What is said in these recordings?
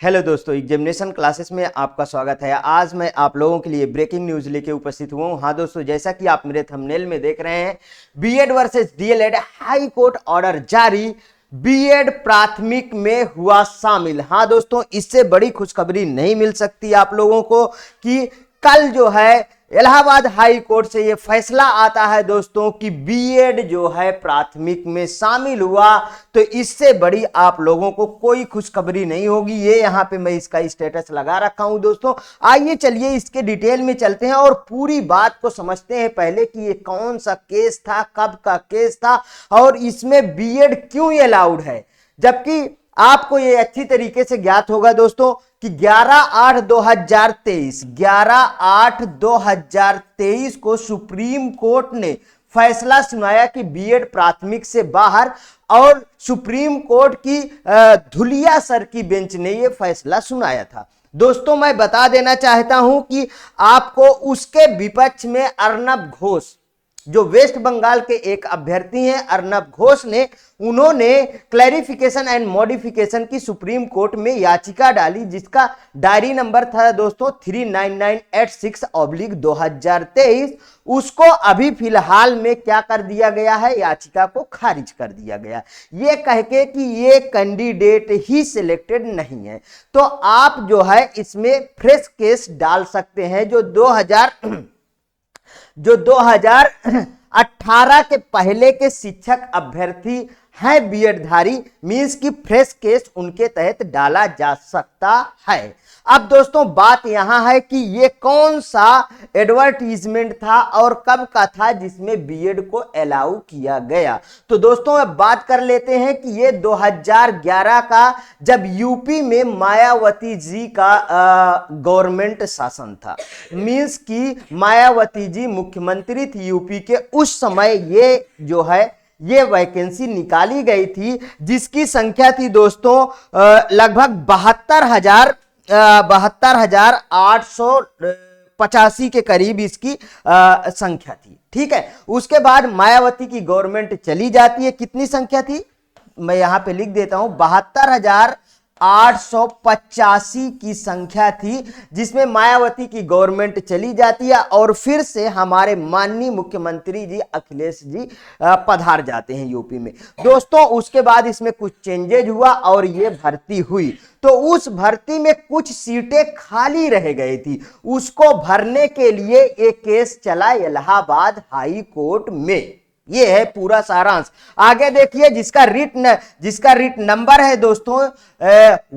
Hello दोस्तों, examination classes में आपका स्वागत है। आज मैं आप लोगों के लिए ब्रेकिंग न्यूज लेके उपस्थित हुआ हूं। हाँ दोस्तों, जैसा कि आप मेरे थंबनेल में देख रहे हैं, BEd versus DElEd high court order जारी, बीएड प्राथमिक में हुआ शामिल। हाँ दोस्तों, इससे बड़ी खुशखबरी नहीं मिल सकती आप लोगों को कि कल जो है इलाहाबाद हाई कोर्ट से यह फैसला आता है दोस्तों कि बीएड जो है प्राथमिक में शामिल हुआ। तो इससे बड़ी आप लोगों को कोई खुशखबरी नहीं होगी। ये यहां पे मैं इसका स्टेटस लगा रखा हूं दोस्तों। आइए चलिए इसके डिटेल में चलते हैं और पूरी बात को समझते हैं पहले कि ये कौन सा केस था, कब का केस था और इसमें बीएड क्यों अलाउड है। जबकि आपको ये अच्छी तरीके से ज्ञात होगा दोस्तों कि 11/8/2023 को सुप्रीम कोर्ट ने फैसला सुनाया कि बीएड प्राथमिक से बाहर, और सुप्रीम कोर्ट की धुलिया सर की बेंच ने यह फैसला सुनाया था। दोस्तों मैं बता देना चाहता हूं कि आपको उसके विपक्ष में अर्नब घोष, जो वेस्ट बंगाल के एक अभ्यर्थी हैं, अर्नब घोष ने, उन्होंने क्लैरिफिकेशन एंड मॉडिफिकेशन की सुप्रीम कोर्ट में याचिका डाली, जिसका डायरी नंबर था दोस्तों 39986/2023। उसको अभी फिलहाल में क्या कर दिया गया है, याचिका को खारिज कर दिया गया, ये कह के कि ये कैंडिडेट ही सिलेक्टेड नहीं है। तो आप जो है इसमें फ्रेश केस डाल सकते हैं। जो 2018 के पहले के शिक्षक अभ्यर्थी हैं बीएड धारी, मींस की फ्रेश केस उनके तहत डाला जा सकता है। अब दोस्तों बात यहां है कि ये कौन सा एडवर्टीजमेंट था और कब का था जिसमें बीएड को अलाउ किया गया। तो दोस्तों अब बात कर लेते हैं कि ये 2011 का, जब यूपी में मायावती जी का गवर्नमेंट शासन था, मींस की मायावती जी मुख्यमंत्री थी यूपी के। उस समय ये जो है ये वैकेंसी निकाली गई थी, जिसकी संख्या थी दोस्तों लगभग 72,885 के करीब इसकी संख्या थी। ठीक है, उसके बाद मायावती की गवर्नमेंट चली जाती है। कितनी संख्या थी मैं यहां पे लिख देता हूं, 72,885 की संख्या थी, जिसमें मायावती की गवर्नमेंट चली जाती है और फिर से हमारे माननीय मुख्यमंत्री जी अखिलेश जी पधार जाते हैं यूपी में। दोस्तों उसके बाद इसमें कुछ चेंजेज हुआ और ये भर्ती हुई। तो उस भर्ती में कुछ सीटें खाली रह गई थी, उसको भरने के लिए एक केस चला इलाहाबाद हाई कोर्ट में। ये है पूरा सारांश। आगे देखिए, जिसका रिट नंबर है दोस्तों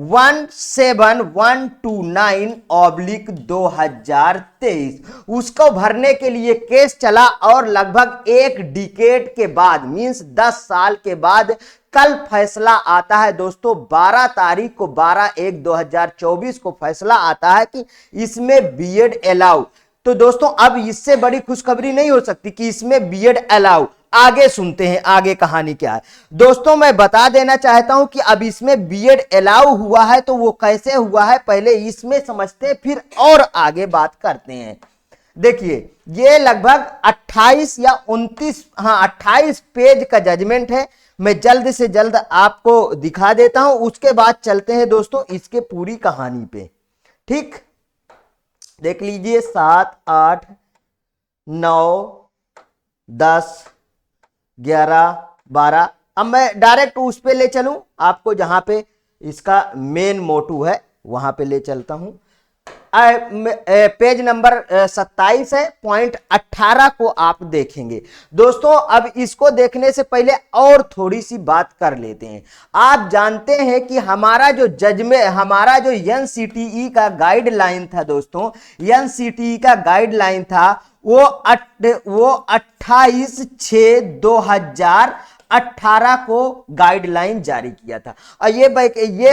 17129/2023। उसको भरने के लिए केस चला और लगभग एक डिकेड के बाद, मींस 10 साल के बाद कल फैसला आता है दोस्तों। 12 तारीख को, 12/1/2024 को फैसला आता है कि इसमें बीएड अलाउ। तो दोस्तों अब इससे बड़ी खुशखबरी नहीं हो सकती कि इसमें बीएड अलाउ। आगे सुनते हैं आगे कहानी क्या है। दोस्तों मैं बता देना चाहता हूं कि अब इसमें बीएड अलाउ हुआ है, तो वो कैसे हुआ है पहले इसमें समझते हैं, फिर और आगे बात करते हैं। देखिए ये लगभग 28 या 28 पेज का जजमेंट है। मैं जल्द से जल्द आपको दिखा देता हूं, उसके बाद चलते हैं दोस्तों इसके पूरी कहानी पे। ठीक, देख लीजिए 7, 8, 9, 10, 11, 12। अब मैं डायरेक्ट उस पे ले चलूं, आपको जहां पे इसका मेन मोटू है वहां पे ले चलता हूं। पेज नंबर 27 है, पॉइंट 18 को आप देखेंगे। दोस्तों अब इसको देखने से पहले और थोड़ी सी बात कर लेते हैं। आप जानते हैं कि हमारा जो एनसीटीई का गाइडलाइन था दोस्तों, एनसीटीई का गाइडलाइन था वो 28/6/2018 को गाइडलाइन जारी किया था। और ये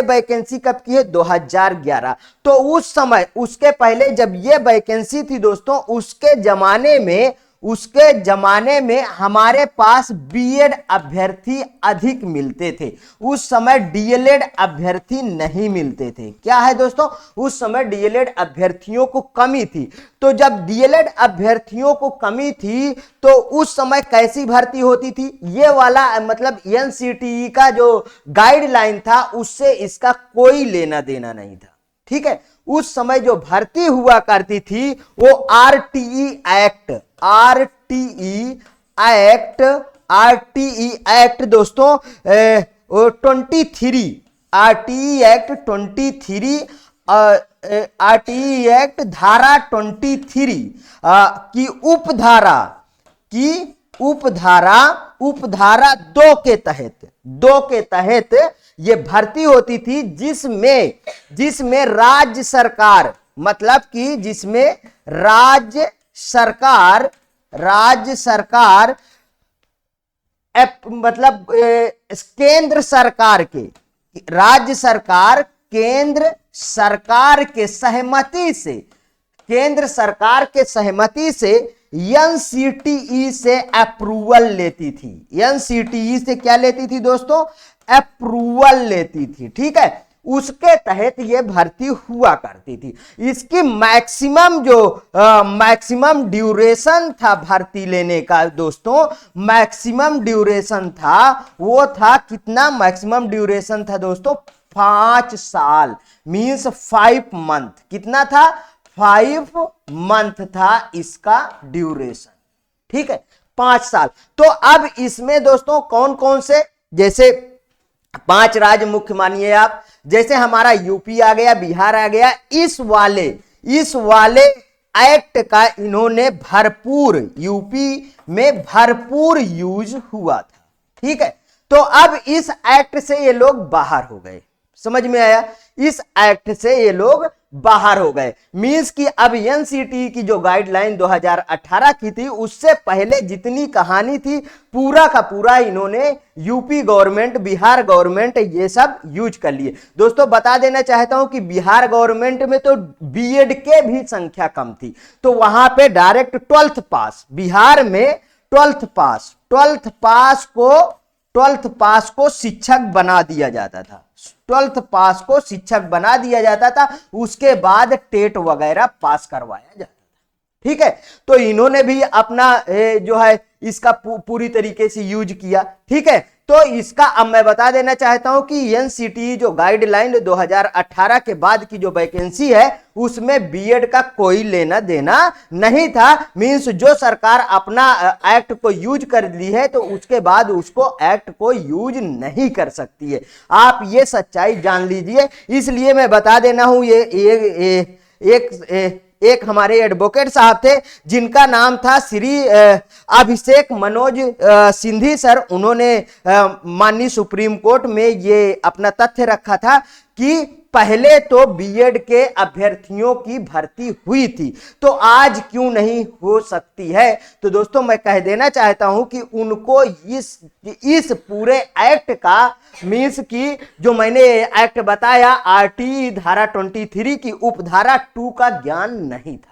वैकेंसी कब की है, 2011। तो उस समय, उसके पहले जब ये वैकेंसी थी दोस्तों, उसके जमाने में उसके जमाने में हमारे पास बीएड अभ्यर्थी अधिक मिलते थे, उस समय डीएलएड अभ्यर्थी नहीं मिलते थे। क्या है दोस्तों, उस समय डीएलएड अभ्यर्थियों को कमी थी। तो जब डीएलएड अभ्यर्थियों को कमी थी तो उस समय कैसी भर्ती होती थी, ये वाला मतलब एनसीटीई का जो गाइडलाइन था उससे इसका कोई लेना देना नहीं था। ठीक है, उस समय जो भर्ती हुआ करती थी वो आरटीई एक्ट दोस्तों 23 आरटीई एक्ट 23 आरटीई एक्ट धारा 23 उपधारा 2 के तहत ये भर्ती होती थी, जिसमें राज्य सरकार मतलब कि जिसमें राज्य सरकार मतलब केंद्र सरकार के सहमति से एनसीटीई से अप्रूवल लेती थी। एनसीटीई से क्या लेती थी दोस्तों, अप्रूवल लेती थी। ठीक है, उसके तहत यह भर्ती हुआ करती थी। इसकी मैक्सिमम ड्यूरेशन था भर्ती लेने का दोस्तों, मैक्सिमम ड्यूरेशन था, वो था कितना, मैक्सिमम ड्यूरेशन था दोस्तों 5 साल, मींस 5 मंथ। कितना था, 5 मंथ था इसका ड्यूरेशन। ठीक है, 5 साल। तो अब इसमें दोस्तों कौन कौन से, जैसे 5 राज्य मुख्य मानिए आप, जैसे हमारा यूपी आ गया, बिहार आ गया, इस वाले एक्ट का इन्होंने भरपूर, यूपी में भरपूर यूज हुआ था। ठीक है, तो अब इस एक्ट से ये लोग बाहर हो गए, समझ में आया, इस एक्ट से ये लोग बाहर हो गए। मींस कि अब एनसीटी की जो गाइडलाइन 2018 की थी उससे पहले जितनी कहानी थी पूरा का पूरा इन्होंने यूपी गवर्नमेंट, बिहार गवर्नमेंट ये सब यूज कर लिए। दोस्तों बता देना चाहता हूं कि बिहार गवर्नमेंट में तो बीएड के भी संख्या कम थी, तो वहां पे डायरेक्ट 12th पास, बिहार में 12th पास को शिक्षक बना दिया जाता था, 12th पास को शिक्षक बना दिया जाता था, उसके बाद टेट वगैरह पास करवाया जाता था। ठीक है, तो इन्होंने भी अपना जो है इसका पूरी तरीके से यूज किया। ठीक है, तो इसका अब मैं बता देना चाहता हूं कि एनसीटी जो गाइडलाइन 2018 के बाद की जो वैकेंसी है उसमें बीएड का कोई लेना देना नहीं था। मींस जो सरकार अपना एक्ट को यूज कर ली है तो उसके बाद उसको एक्ट को यूज नहीं कर सकती है, आप ये सच्चाई जान लीजिए। इसलिए मैं बता देना हूं, एक हमारे एडवोकेट साहब थे जिनका नाम था श्री अभिषेक मनोज सिंधी सर, उन्होंने माननीय सुप्रीम कोर्ट में ये अपना तथ्य रखा था कि पहले तो बीएड के अभ्यर्थियों की भर्ती हुई थी तो आज क्यों नहीं हो सकती है। तो दोस्तों मैं कह देना चाहता हूं कि उनको इस पूरे एक्ट का, मींस की जो मैंने एक्ट बताया आरटी धारा 23 की उपधारा 2 का ज्ञान नहीं था।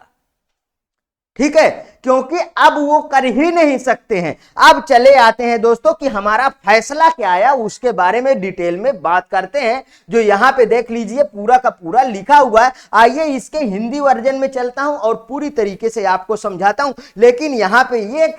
ठीक है, क्योंकि अब वो कर ही नहीं सकते हैं। अब चले आते हैं दोस्तों कि हमारा फैसला क्या आया, उसके बारे में डिटेल में बात करते हैं, जो यहां पे देख लीजिए पूरा का पूरा लिखा हुआ है। आइए इसके हिंदी वर्जन में चलता हूं और पूरी तरीके से आपको समझाता हूं। लेकिन यहां पे एक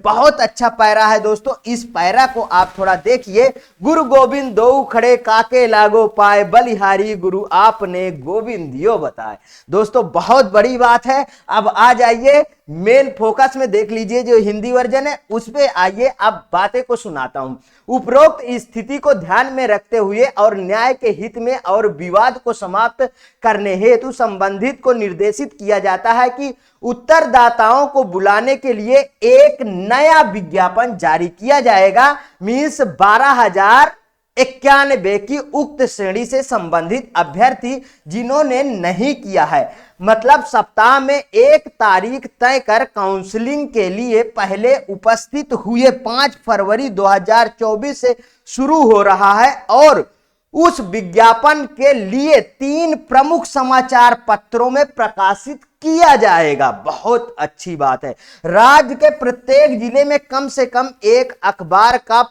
बहुत अच्छा पैरा है दोस्तों, इस पैरा को आप थोड़ा देखिए। गुरु गोविंद दो खड़े काके लागो पाए, बलिहारी गुरु आपने गोविंद दियो बताए। दोस्तों बहुत बड़ी बात है। अब आ जाइए मेन फोकस में देख लीजिए, जो हिंदी वर्जन है उस पे आइए, अब बातें को सुनाता हूं। उपरोक्त स्थिति को ध्यान में रखते हुए और न्याय के हित में और विवाद को समाप्त करने हेतु संबंधित को निर्देशित किया जाता है कि उत्तरदाताओं को बुलाने के लिए एक नया विज्ञापन जारी किया जाएगा। मींस 12,091 की उक्त श्रेणी से संबंधित अभ्यर्थी जिन्होंने नहीं किया है, मतलब सप्ताह में एक तारीख तय कर काउंसलिंग के लिए पहले उपस्थित हुए 5 फरवरी 2024 से शुरू हो रहा है और उस विज्ञापन के लिए 3 प्रमुख समाचार पत्रों में प्रकाशित किया जाएगा। बहुत अच्छी बात है। राज्य के प्रत्येक जिले में कम से कम एक अखबार का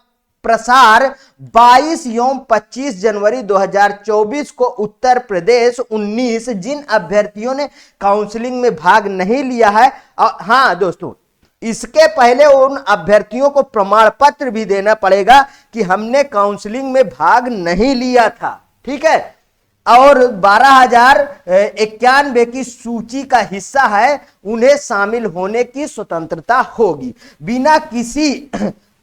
प्रसार 22 एवं 25 जनवरी 2024 को उत्तर प्रदेश 19 जिन अभ्यर्थियों ने काउंसलिंग में भाग नहीं लिया है, हाँ दोस्तों, इसके पहले उन अभ्यर्थियोों को प्रमाण पत्र भी देना पड़ेगा कि हमने काउंसलिंग में भाग नहीं लिया था, ठीक है। और 12,091 की सूची का हिस्सा है, उन्हें शामिल होने की स्वतंत्रता होगी। बिना किसी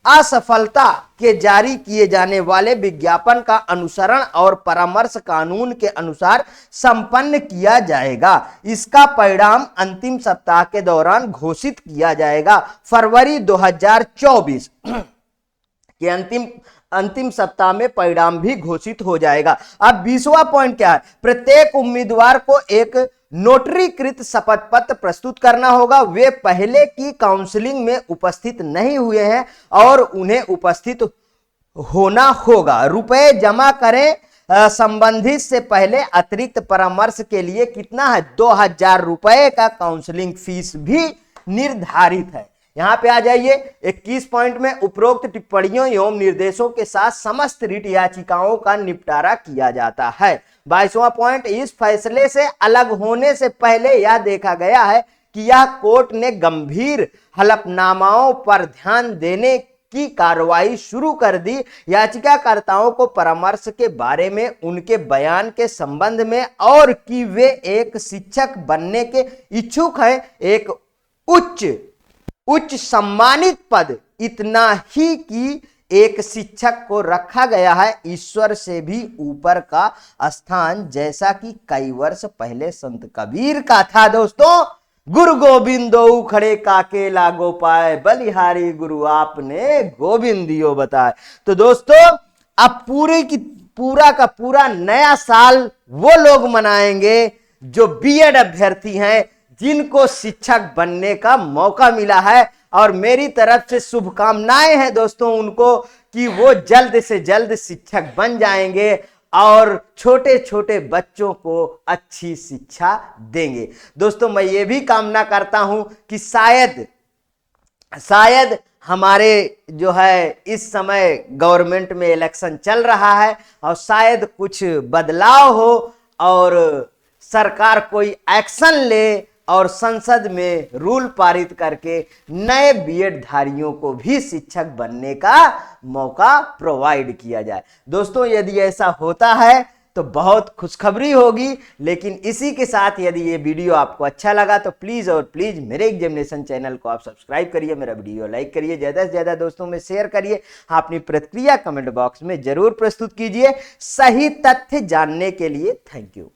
असफलता के जारी किए जाने वाले विज्ञापन का अनुसरण और परामर्श कानून के अनुसार संपन्न किया जाएगा। इसका परिणाम अंतिम सप्ताह के दौरान घोषित किया जाएगा। फरवरी 2024 के अंतिम सप्ताह में परिणाम भी घोषित हो जाएगा। अब 20वां पॉइंट क्या है? प्रत्येक उम्मीदवार को एक नोटरीकृत शपथ पत्र प्रस्तुत करना होगा। वे पहले की काउंसलिंग में उपस्थित नहीं हुए हैं और उन्हें उपस्थित होना होगा। रुपए जमा करें। संबंधित से पहले अतिरिक्त परामर्श के लिए कितना है? 2,000 रुपए का काउंसलिंग फीस भी निर्धारित है। यहां पे आ जाइए 21 पॉइंट में उपरोक्त टिप्पणियों एवं निर्देशों के साथ समस्त रिट याचिकाओं का निपटारा किया जाता है। 22वां पॉइंट, इस फैसले से अलग होने से पहले यह देखा गया है कि यह कोर्ट ने गंभीर हलफनामाओं पर ध्यान देने की कार्रवाई शुरू कर दी। याचिकाकर्ताओं को परामर्श के बारे में उनके बयान के संबंध में और कि वे एक शिक्षक बनने के इच्छुक हैं, एक उच्च सम्मानित पद, इतना ही कि एक शिक्षक को रखा गया है ईश्वर से भी ऊपर का स्थान, जैसा कि कई वर्ष पहले संत कबीर का था। दोस्तों, गुरु गोविंदो खड़े काके लागो पाए, बलिहारी गुरु आपने गोविंदियो बताए। तो दोस्तों, अब पूरा का पूरा नया साल वो लोग मनाएंगे जो बीएड अभ्यर्थी हैं, जिनको शिक्षक बनने का मौका मिला है। और मेरी तरफ से शुभकामनाएं हैं दोस्तों उनको कि वो जल्द से जल्द शिक्षक बन जाएंगे और छोटे छोटे बच्चों को अच्छी शिक्षा देंगे। दोस्तों, मैं ये भी कामना करता हूं कि शायद हमारे जो है इस समय गवर्नमेंट में इलेक्शन चल रहा है और शायद कुछ बदलाव हो और सरकार कोई एक्शन ले और संसद में रूल पारित करके नए बीएड धारियों को भी शिक्षक बनने का मौका प्रोवाइड किया जाए। दोस्तों, यदि ऐसा होता है तो बहुत खुशखबरी होगी। लेकिन इसी के साथ यदि ये वीडियो आपको अच्छा लगा तो प्लीज़ और प्लीज़ मेरे एग्जामिनेशन चैनल को आप सब्सक्राइब करिए, मेरा वीडियो लाइक करिए, ज़्यादा से ज़्यादा दोस्तों में शेयर करिए। अपनी प्रतिक्रिया कमेंट बॉक्स में जरूर प्रस्तुत कीजिए। सही तथ्य जानने के लिए थैंक यू।